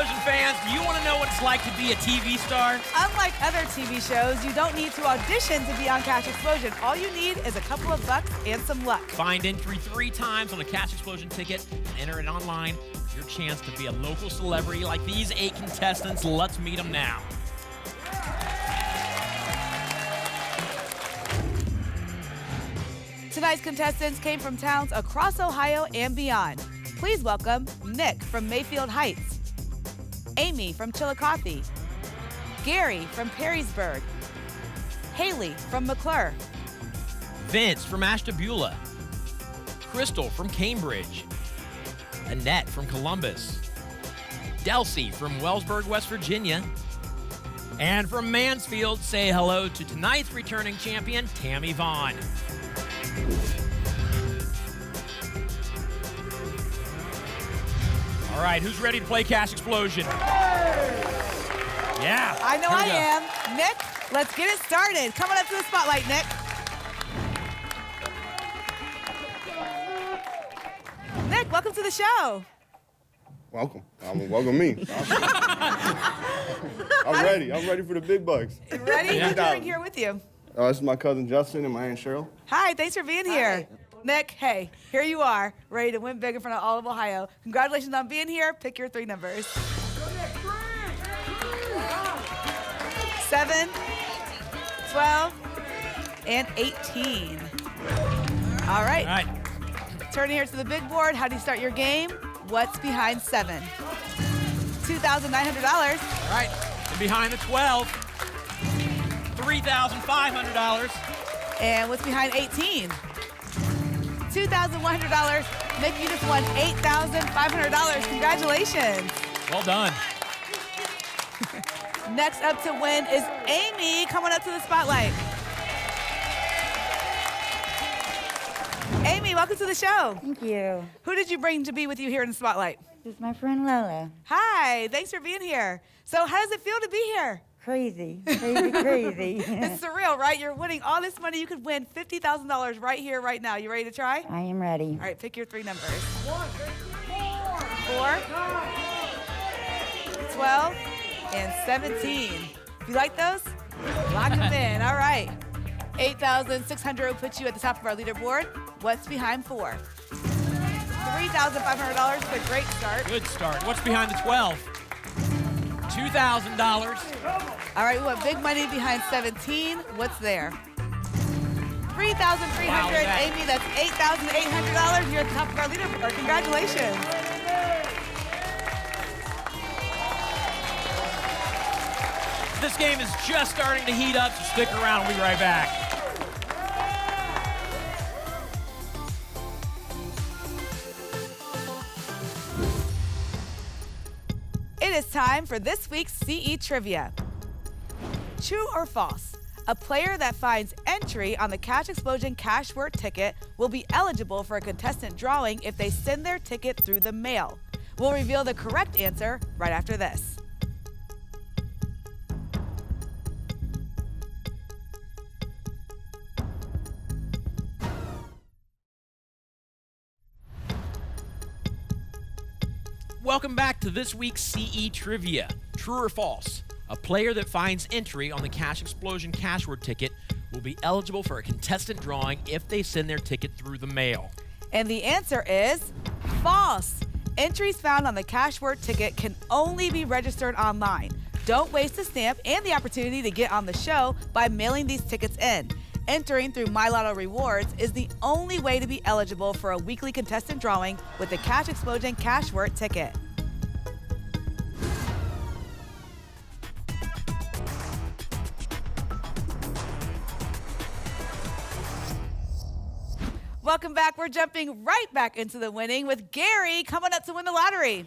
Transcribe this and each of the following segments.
Explosion fans, do you want to know what it's like to be a TV star? Unlike other TV shows, you don't need to audition to be on Cash Explosion. All you need is a couple of bucks and some luck. Find entry 3 times on a Cash Explosion ticket and enter it online for your chance to be a local celebrity like these 8 contestants. Let's meet them now. Tonight's contestants came from towns across Ohio and beyond. Please welcome Nick from Mayfield Heights, Amy from Chillicothe, Gary from Perrysburg, Haley from McClure, Vince from Ashtabula, Crystal from Cambridge, Annette from Columbus, Delcy from Wellsburg, West Virginia, and from Mansfield, say hello to tonight's returning champion, Tammy Vaughn. All right, who's ready to play Cash Explosion? Yeah. I know I am. Nick, let's get it started. Come on up to the spotlight, Nick. Nick, welcome to the show. Welcome. Welcome me. I'm ready. I'm ready for the big bucks. You ready? Who's doing here with you? This is my cousin Justin and my aunt Cheryl. Hi, thanks for being here. Nick, hey, here you are, ready to win big in front of all of Ohio. Congratulations on being here. Pick your 3 numbers. 7, 12, and 18. All right. All right. Turning here to the big board. How do you start your game? What's behind 7? $2,900. All right. And behind the 12, $3,500. And what's behind 18? $2,100. Nick, you just won $8,500. Congratulations. Well done. Next up to win is Amy. Come on up to the spotlight. Amy, welcome to the show. Thank you. Who did you bring to be with you here in the spotlight? This is my friend Lola. Hi, thanks for being here. So how does it feel to be here? Crazy, crazy. It's surreal, right? You're winning all this money. You could win $50,000 right here, right now. You ready to try? I am ready. All right, pick your 3 numbers. 4, 12, and 17. If you like those, lock them in. All right. 8,600 will put you at the top of our leaderboard. What's behind 4? $3,500 is a great start. Good start. What's behind the 12? $2,000. All right, we want big money behind 17. What's there? $3,300. Wow, Amy, that's $8,800. You're at the top of our leaderboard. Congratulations. This game is just starting to heat up, so stick around. We'll be right back. It is time for this week's CE Trivia. True or false? A player that finds entry on the Cash Explosion Cash Word ticket will be eligible for a contestant drawing if they send their ticket through the mail. We'll reveal the correct answer right after this. Welcome back to this week's CE Trivia. True or false? A player that finds entry on the Cash Explosion Cash Word ticket will be eligible for a contestant drawing if they send their ticket through the mail. And the answer is false. Entries found on the Cash Word ticket can only be registered online. Don't waste the stamp and the opportunity to get on the show by mailing these tickets in. Entering through My Lotto Rewards is the only way to be eligible for a weekly contestant drawing with the Cash Explosion Cash Word ticket. Welcome back. We're jumping right back into the winning with Gary coming up to win the lottery.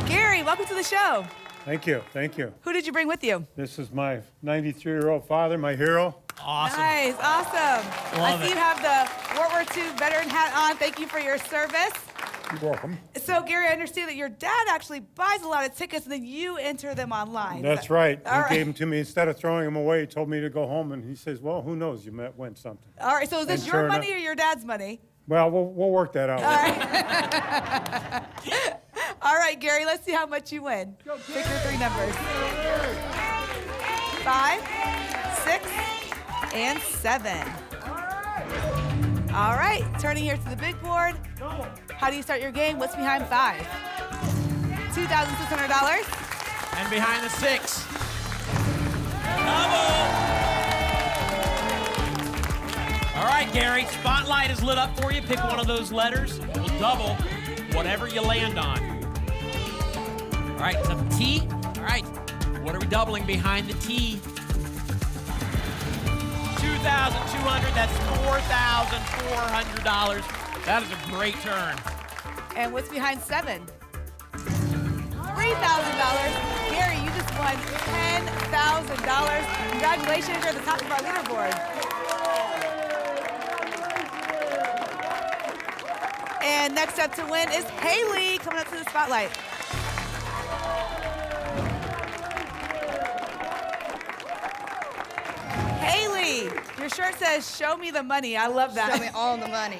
Gary, welcome to the show. Thank you, thank you. Who did you bring with you? This is my 93-year-old father, my hero. Awesome. Nice, awesome. Love I see it. you have the World War II veteran hat on. Thank you for your service. You're welcome. So, Gary, I understand that your dad actually buys a lot of tickets and then you enter them online. That's right. All right. He gave them to me. Instead of throwing them away, he told me to go home, and he says, well, who knows, you might win something. All right, so is this And your sure money enough- or your dad's money? Well, we'll work that out. All right, Gary, let's see how much you win. Pick your 3 numbers. 5, 6, and 7. All right, turning here to the big board. How do you start your game? What's behind 5? $2,600. And behind the 6. Double. All right, Gary, spotlight is lit up for you. Pick one of those letters. We'll double whatever you land on. All right, the T. All right, what are we doubling behind the T? 2,200. That's $4,400. That is a great turn. And what's behind 7? $3,000. Gary, you just won $10,000. Congratulations, you're at the top of our leaderboard. And next up to win is Haley, coming up to the spotlight. Haley, your shirt says, "Show me the money." I love that. Show me all the money.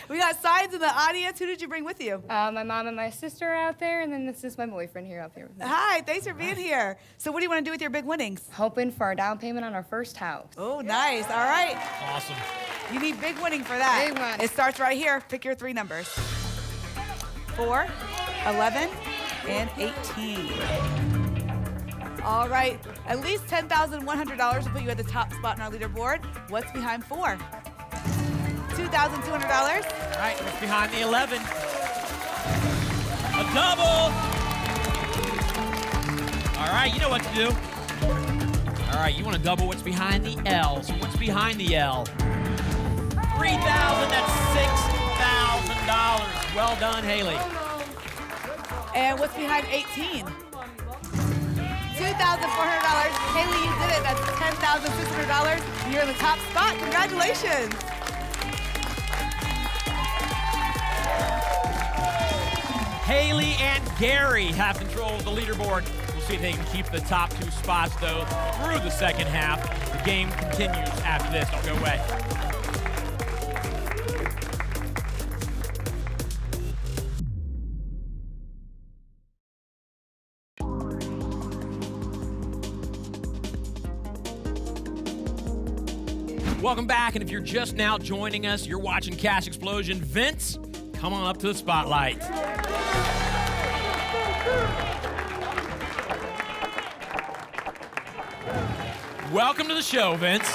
We got signs in the audience. Who did you bring with you? My mom and my sister are out there, and then this is my boyfriend here up here with me. Hi, thanks for being here. So what do you want to do with your big winnings? Hoping for a down payment on our first house. Oh, nice. All right. Awesome. You need big winning for that. Big money. It starts right here. Pick your 3 numbers. 4, 11, and 18. All right. At least $10,100 will put you at the top spot in our leaderboard. What's behind 4? $2,200. All right, what's behind the 11? A double. All right, you know what to do. All right, you want to double what's behind the L. So what's behind the L? 3,000, that's $6,000. Well done, Haley. And what's behind 18? $2,400. Haley, you did it. That's $10,600. You're in the top spot. Congratulations. Haley and Gary have control of the leaderboard. We'll see if they can keep the top 2 spots, though, through the second half. The game continues after this. Don't go away. Welcome back, and if you're just now joining us, you're watching Cash Explosion. Vince, come on up to the spotlight. Welcome to the show, Vince.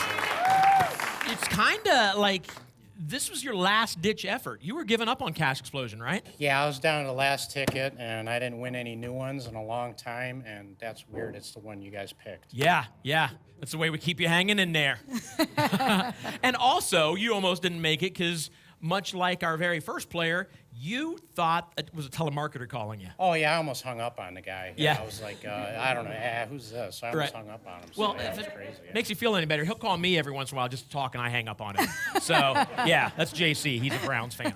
It's kind of like this was your last-ditch effort. You were giving up on Cash Explosion, right? Yeah, I was down to the last ticket, and I didn't win any new ones in a long time, and that's weird. It's the one you guys picked. Yeah. That's the way we keep you hanging in there. And also, you almost didn't make it because, much like our very first player, you thought it was a telemarketer calling you. Oh, yeah, I almost hung up on the guy. Yeah. I was like, I don't know, who's this? I almost hung up on him. So Well, yeah, if it was it crazy. Yeah. makes you feel any better, he'll call me every once in a while just to talk, and I hang up on him. So, yeah, that's JC. He's a Browns fan.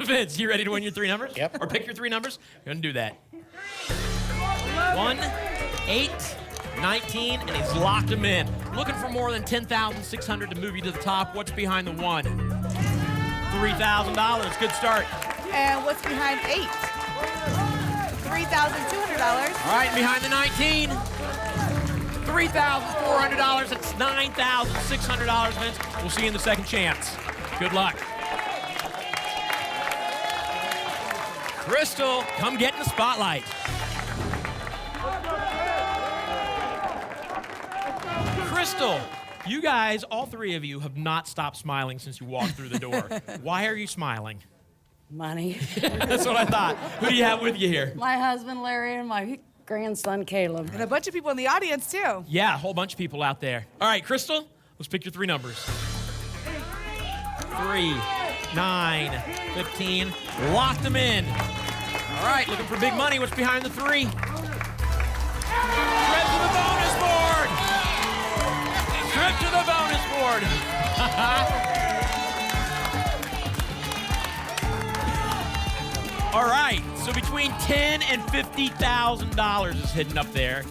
Vince, you ready to win your 3 numbers? Yep. Or pick your 3 numbers? Go ahead and do that. 1, 8, 19, and he's locked them in. Looking for more than $10,600 to move you to the top. What's behind the 1? $3,000. Good start. And what's behind 8? $3,200. All right, behind the 19, $3,400. That's $9,600, Vince. We'll see you in the second chance. Good luck. Crystal, come get in the spotlight. Crystal, you guys, all 3 of you, have not stopped smiling since you walked through the door. Why are you smiling? Money. That's what I thought. Who do you have with you here? My husband, Larry, and my grandson, Caleb. And a bunch of people in the audience, too. Yeah, a whole bunch of people out there. All right, Crystal, let's pick your 3 numbers. 3, 9, 15. Lock them in. All right, looking for big money. What's behind the 3? Trip to the bonus board. Trip to the bonus board. All right, so between $10,000 and $50,000 is hidden up there.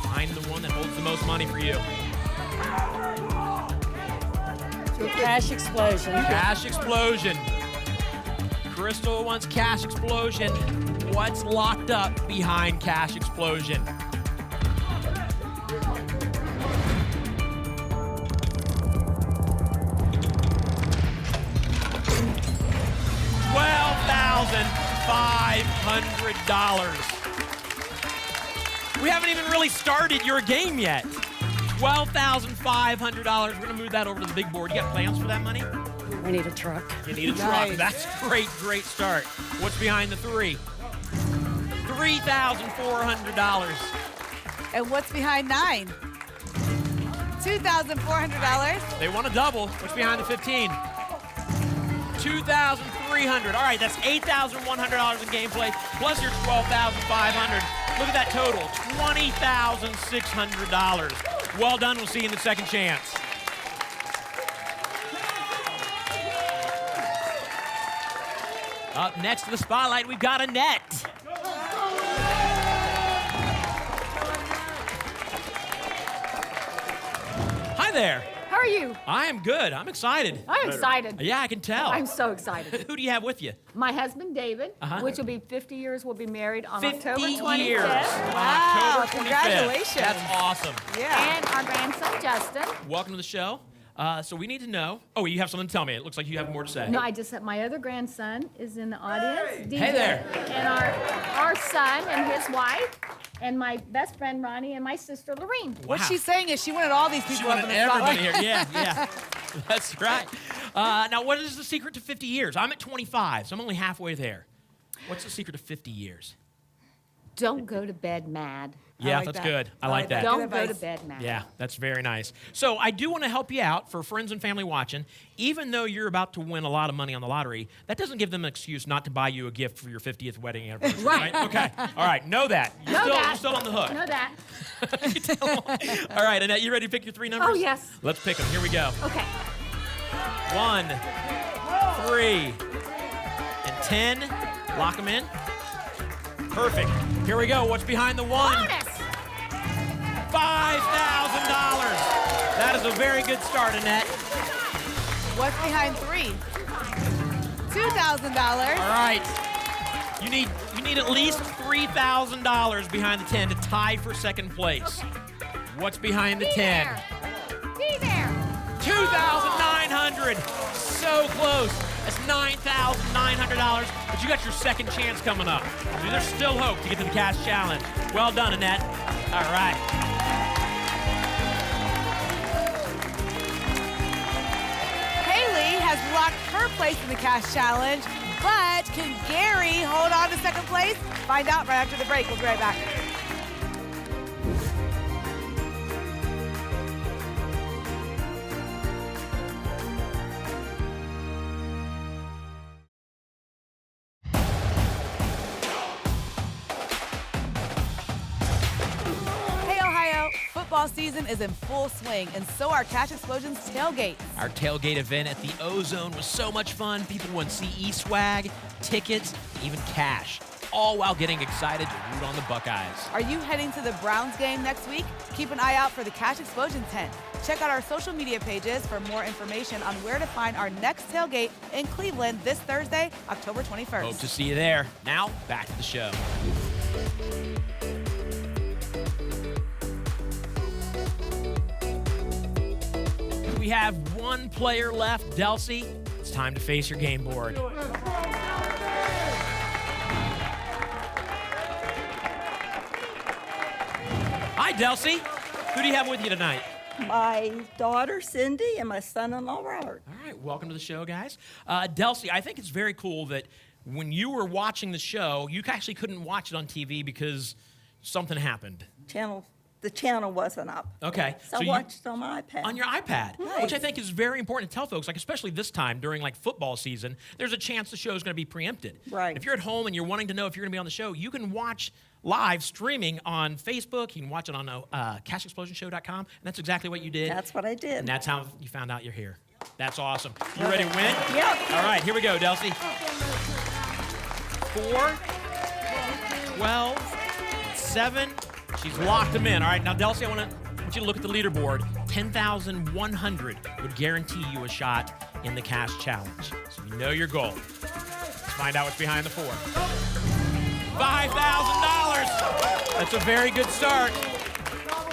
Find the one that holds the most money for you. Cash explosion. Cash explosion. Crystal wants cash explosion. What's locked up behind cash explosion? $12,500. We haven't even really started your game yet. $12,500. We're gonna move that over to the big board. You got plans for that money? We need a truck. You need a truck. Nice. That's great start. What's behind the three? $3,400. And what's behind 9? $2,400. They want a double. What's behind the 15? $2,300. All right, that's $8,100 in gameplay, plus your $12,500. Look at that total, $20,600. Well done. We'll see you in the second chance. Up next to the spotlight, we've got Annette. Hi there. How are you? I am good. I'm excited. I'm excited. Yeah, I can tell. I'm so excited. Who do you have with you? My husband, David, Uh-huh. which will be 50 years, will be married on 50 October 25th. years. Wow, October 25th. congratulations. That's awesome. Yeah. And our grandson, Justin. Welcome to the show. So we need to know. Oh, you have something to tell me. It looks like you have more to say. No, I just have my other grandson is in the audience. DJ, Hey there. And our son and his wife, and my best friend, Ronnie, and my sister, Lorene. What she's saying is she wanted all these She people up in wanted the everybody spotlight. here. Yeah. That's right. Now, what is the secret to 50 years? I'm at 25, so I'm only halfway there. What's the secret to 50 years? Don't go to bed mad. Yeah, like that's that. good. I I like like that. that. Don't Good go to advice. bed mad. Yeah, that's very nice. So I do want to help you out for friends and family watching. Even though you're about to win a lot of money on the lottery, that doesn't give them an excuse not to buy you a gift for your 50th wedding anniversary. Right. Okay. All right. Know that. Know that. You're still on the hook. Know that. All right, Annette, you ready to pick your 3 numbers? Oh, yes. Let's pick them. Here we go. Okay. 1, 3, and 10. Lock them in. Perfect. Here we go. What's behind the 1? Bonus. $5,000. That is a very good start, Annette. What's behind 3? $2,000. All right. You need at least $3,000 behind the 10 to tie for second place. What's behind the 10? Be there. $2,900. So close. That's $9,900. But you got your second chance coming up. So there's still hope to get to the cash challenge. Well done, Annette. All right. Haley has locked her place in the cash challenge, but can Gary hold on to second place? Find out right after the break. We'll be right back. Hey, Ohio, football season is in full swing, and so are Cash Explosion's tailgates. Our tailgate event at the Ozone was so much fun. People won CE swag, tickets, even cash, all while getting excited to root on the Buckeyes. Are you heading to the Browns game next week? Keep an eye out for the Cash Explosion tent. Check out our social media pages for more information on where to find our next tailgate in Cleveland this Thursday, October 21st. Hope to see you there. Now, back to the show. We have one player left, Delcy. It's time to face your game board. Hi, Delcy. Who do you have with you tonight? My daughter, Cindy, and my son-in-law, Robert. All right, welcome to the show, guys. Delcy, I think it's very cool that when you were watching the show, you actually couldn't watch it on TV because something happened. The channel wasn't up. Okay. So I you- watched on my iPad. On your iPad, Nice. which I think is very important to tell folks, like especially this time during like football season, there's a chance the show is going to be preempted. Right. If you're at home and you're wanting to know if you're going to be on the show, you can watch live streaming on Facebook. You can watch it on cashexplosionshow.com, and that's exactly what you did. That's what I did. And that's how you found out you're here. That's awesome. You ready to win? Yep. All right, here we go, Delcy. 4, 12, 7. She's locked them in. All right, now, Delcy, I want you to look at the leaderboard. 10,100 would guarantee you a shot in the cash challenge. So you know your goal. Let's find out what's behind the 4. $5,000. That's a very good start.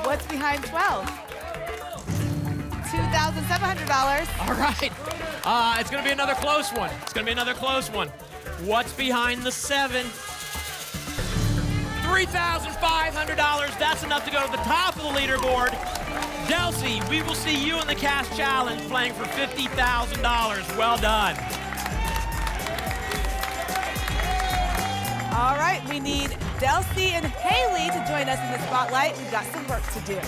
What's behind 12? $2,700. All right. It's going to be another close one. What's behind the 7? $3,500. That's enough to go to the top of the leaderboard. Delsey, we will see you in the cash challenge playing for $50,000. Well done. All right, we need Delsey and Haley to join us in the spotlight. We've got some work to do.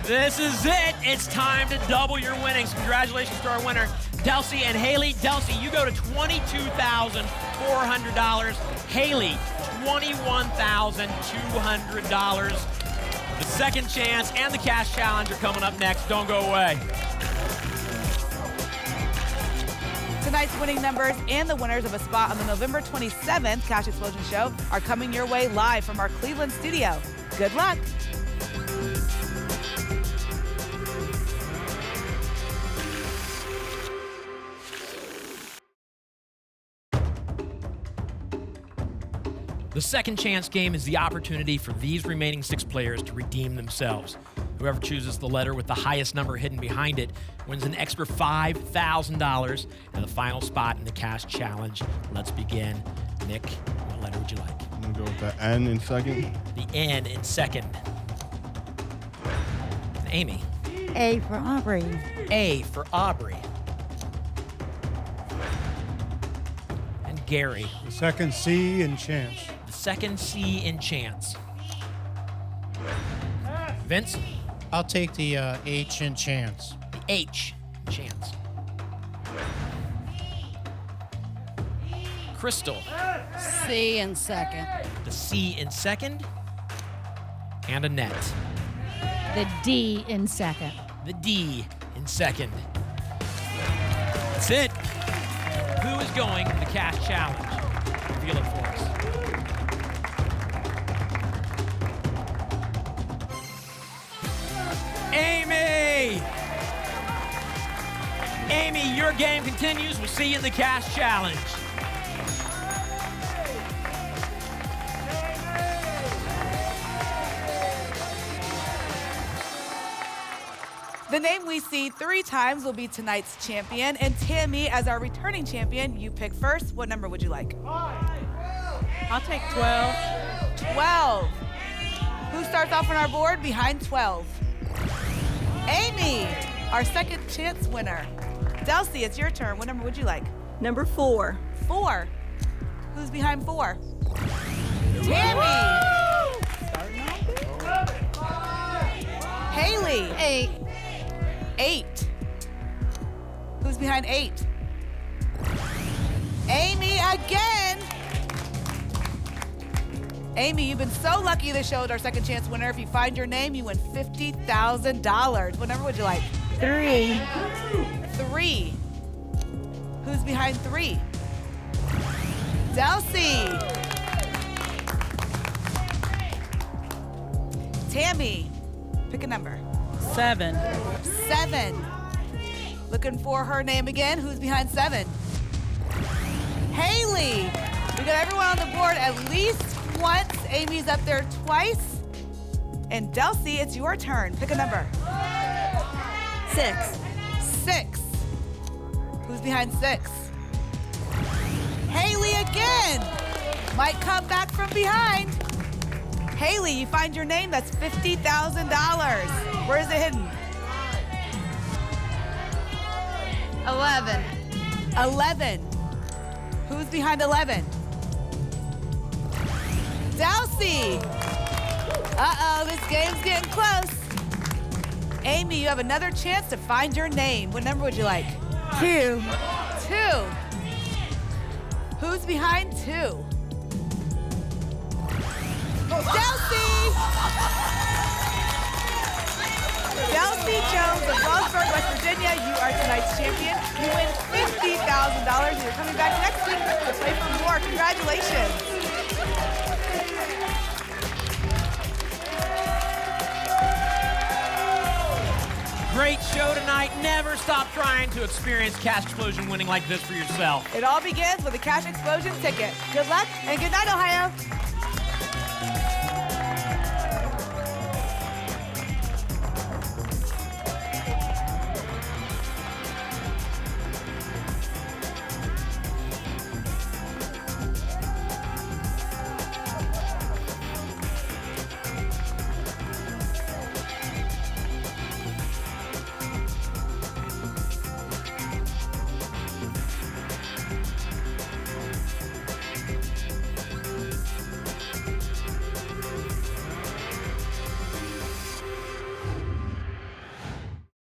This is it. It's time to double your winnings. Congratulations to our winner, Delsey and Haley. Delsey, you go to $22,400. Haley, $21,200. The second chance and the cash challenge are coming up next. Don't go away. Tonight's winning numbers and the winners of a spot on the November 27th Cash Explosion Show are coming your way live from our Cleveland studio. Good luck. The second chance game is the opportunity for these remaining 6 players to redeem themselves. Whoever chooses the letter with the highest number hidden behind it wins an extra $5,000 and the final spot in the cash challenge. Let's begin. Nick, what letter would you like? I'm gonna go with the N in second. The N in second. Amy. A for Aubrey. A for Aubrey. And Gary. The second C in chance. The second C in chance. Vince. I'll take the H in chance. The H in chance. Crystal. C in second. The C in second. And Annette. The D in second. The D in second. That's it. Who is going to the cash challenge? Reveal it for us. Amy! Amy, your game continues. We'll see you in the cash challenge. The name we see 3 times will be tonight's champion. And Tammy, as our returning champion, you pick first. What number would you like? I'll take 12. 12. Who starts off on our board behind 12? Amy, our second chance winner. Delsey, it's your turn. What number would you like? Number 4. 4. Who's behind 4? Tammy. Haley. 8. 8. Who's behind 8? Amy again. Amy, you've been so lucky this show is our second chance winner. If you find your name, you win $50,000. What number would you like? 3. 3. Who's behind 3? Delsey. Tammy, pick a number. 7. 7. Looking for her name again. Who's behind 7? Haley. We got everyone on the board at least once. Amy's up there twice. And Delsey, it's your turn. Pick a number. 6. 6. Who's behind 6? Haley again. Might come back from behind. Haley, you find your name, that's $50,000. Where is it hidden? 11. 11. Who's behind 11? Delsey. Uh-oh, this game's getting close. Amy, you have another chance to find your name. What number would you like? 2. 2. Who's behind 2? Delsey! Delsey Jones of Wellsburg, West Virginia, you are tonight's champion. You win $50,000. You're coming back next week to play for more. Congratulations. Great show tonight. Never stop trying to experience Cash Explosion winning like this for yourself. It all begins with a Cash Explosion ticket. Good luck and good night, Ohio.